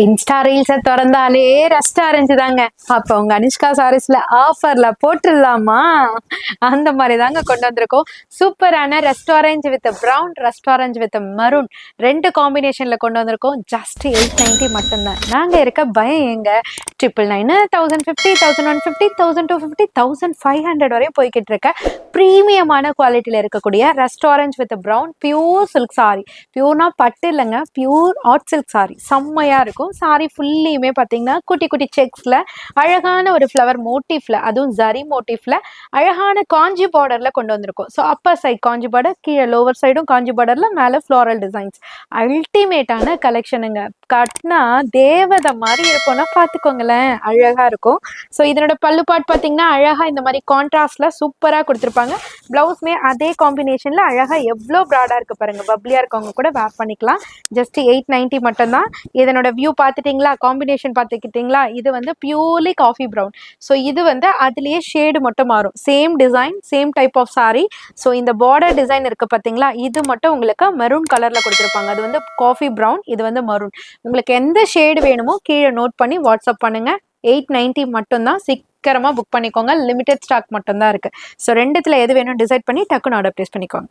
Insta ரீல்ஸ தொறந்தாலே restaurant தாங்க. அப்ப உங்க அனுஷ்கா சாரீஸ்ல ஆஃபர்ல போட்டுறலாமா? அந்த மாரி தாங்க கொண்டு வந்திருக்கோம். சூப்பரான restaurant with brown, restaurant with maroon 2 காம்பினேஷன்ல கொண்டு வந்திருக்கோம். ஜஸ்ட் 890 மட்டும் தான். நாங்க இருக்க பயம் எங்க? 999, 1050, 1150, 1250, 1500 வரையும் போய்க்கிட்டு இருக்க பிரீமியமான குவாலிட்டியில இருக்கக்கூடிய restaurant with brown pure silk sari. பியூர்னா பட்டு இல்லைங்க, பியூர் ஆர்ட் சில்க் சாரி. செம்மையா இருக்கும். சாரி ஃபுல்லியுமே பார்த்தீங்கன்னா குட்டி குட்டி செக்ஸ்ல அழகான ஒரு ஃப்ளவர் மோட்டிஃப்ல, அதுவும் ஜரி மோட்டிஃப்ல அழகான காஞ்சி பார்டர்ல கொண்டு வந்திருக்கோம். ஸோ அப்பர் சைட் காஞ்சி பார்டர், கீழே லோவர் சைடும் காஞ்சி பார்டர்ல, மேலே ஃப்ளோரல் டிசைன்ஸ். அல்டிமேட்டான கலெக்ஷனுங்க. கட்னா தேவதை மாதிரி இருக்கும்னா பார்த்துக்கோங்களேன், அழகா இருக்கும். ஸோ இதனோட பல்லு பாட் பார்த்தீங்கன்னா அழகா இந்த மாதிரி கான்ட்ராஸ்ட்ல சூப்பராக கொடுத்துருப்பாங்க. பிளவுஸ்மே அதே காம்பினேஷன்ல அழகா எவ்வளோ ப்ராடா இருக்கு பாருங்க. பப்ளியா இருக்கவங்க கூட வேர் பண்ணிக்கலாம். ஜஸ்ட் 890 மட்டும்தான். இதனோட வியூ பார்த்துட்டிங்களா, காம்பினேஷன் பார்த்துக்கிட்டிங்களா? இது வந்து பியூர்லி காஃபி ப்ரௌன். ஸோ இது வந்து அதுலேயே ஷேடு மட்டும் மாறும். Same design, same type of sari. So இந்த பார்டர் டிசைன் இருக்குது பார்த்தீங்களா, இது மட்டும் உங்களுக்கு மெரூன் கலரில் கொடுத்துருப்பாங்க. அது வந்து காஃபி ப்ரௌன், இது வந்து மரூன். உங்களுக்கு எந்த ஷேடு வேணுமோ கீழே நோட் பண்ணி வாட்ஸ்அப் பண்ணுங்கள். 890 மட்டும்தான். சீக்கிரமாக புக் பண்ணிக்கோங்க. லிமிடெட் ஸ்டாக் மட்டும்தான் இருக்குது. ஸோ ரெண்டுத்தில் எது வேணும் டிசைட் பண்ணி டக்குன்னு ஆர்டர் ப்ளேஸ் பண்ணிக்கோங்க.